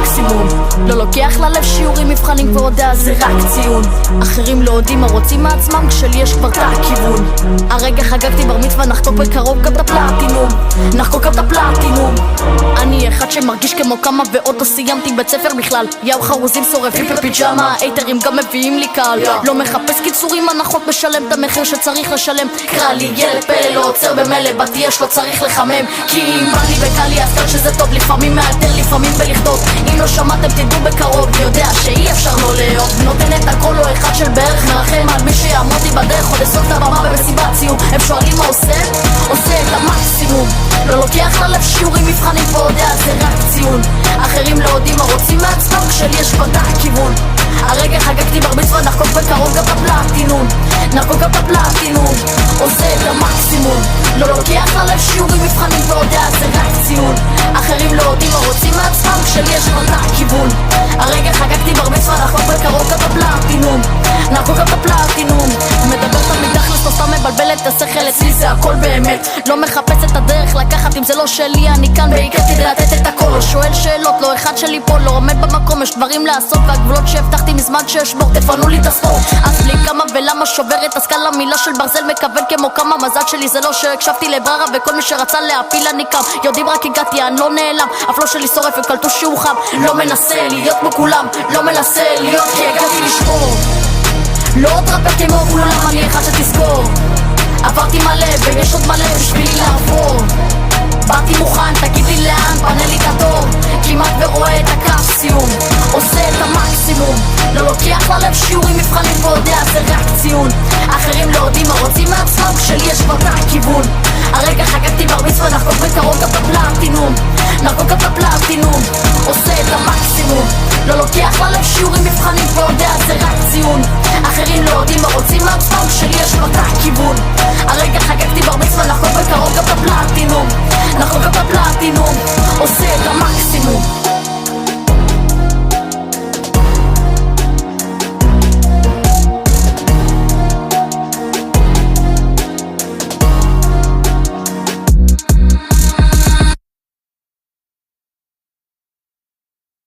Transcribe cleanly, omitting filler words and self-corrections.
המקסימום. לא לוקח ללב שיעורים, מבחנים ועודה זה רק ציון. אחרים לא יודעים מה רוצים מעצמם, כשלי יש כבר את הכיוון. הרגע חגגתי בר מצווה, נחקוק בקרוב גם את הפלטינום. נחקוק גם את הפלטינום. אני אחד שמרגיש כמו כמה ועוד לא סיימתי בית ספר בכלל. יאו חרוזים שורפים בפיג'מה, אייטרים גם מביאים לי קהל. לא מחפש קיצורים, הנחות, משלם את המחיר שצריך לשלם. קרא לי ילד פלא, לא עוצר במלא, באתי יש לא צריך לחמם. כי אם בא לי וקל לי אז כאן שזה טוב, לפעמים מאלתר, לפעמים בלכתוב. אם לא שמעתם תדעו בקרוב, יודע שאי אפשר לא לאהוב. נותן את הכל לא אחד של בערך, מרחם על מי שיעמוד לי בדרך, עוד אסוף את הבמה במסיבת סיום. הם שואלים מה עושה? עושה את המקסימום. לא לוקח ללב שיעורים, מבחנים ועודה זה רק ציון. אחרים לא יודעים מה רוצים מעצמם, כשלי יש כבר את הכיוון. הרגע חגגתי בר מצווה, נחקוק בקרוב גם את הפלטינום. נחקוק גם את הפלטינום. עושה את המקסימום. לא לוקח ללב שיעורים, מבחנים ועודה זה רק ציון. אחרים לא יודעים מה רוצים מעצמם, כשלי יש כבר את הכיוון. הרגע חגגתי בר מצווה, נחקוק בקרוב גם את הפלטינום. נחקוק גם את הפלטינום. מדבר תמיד תכלס, לא סתם מבלבלת את השכל, אצלי זה הכל באמת. לא מחפש את הדרך לקחת, אם זה לא שלי אני כאן בעיקר כדי לתת את הכל. לא שואל שאלות, לא אחד שלי פה, לא עומד במקום, יש דברים לעשות והגבולות שהבטחתי מזמן שאשבור, תפנו לי את הספורט. אז בלי כמה ולמה שוברת הסקאלה, מילה של ברזל מכוון כמו כמה. מזל שלי זה לא שהקשבתי לבררה, וכל מי שרצה להפיל אני קם. יודעים רק הגעתי, אני לא נעלם, אף לא שלי שורף וקלטו שהוא חם. לא מנסה להיות כמו כולם, לא מנסה להיות כי הגעתי לשבור. לא עוד רפר כמו כולם, אני אחד שתזכור. עברתי מלא ויש עוד מלא בשבילי לעבור. באתי מוכן, תגיד לי לאן, פנה לי את התור. כמעט ורואה את הקו סיום. עושה את המקסימום. לא לוקח ללב שיעורים, מבחנים ועודה זה רק ציון. אחרים לא יודעים מה רוצים מעצמם, כשלי יש כבר את הכיוון. הרגע חגגתי בר מצווה, נחקוק בקרוב גם את הפלטינום. נחקוק גם את הפלטינום. עושה את המקסימום. לא לוקח ללב שיעורים, מבחנים ועודה זה רק ציון. אחרים לא יודעים מה רוצים מעצמם, כשלי יש כבר את הכיוון. הרגע חגגתי בר מצווה, נחקוק בקרוב גם את הפלטינום. נחקוק גם את הפלטינום. עושה את המקסימום.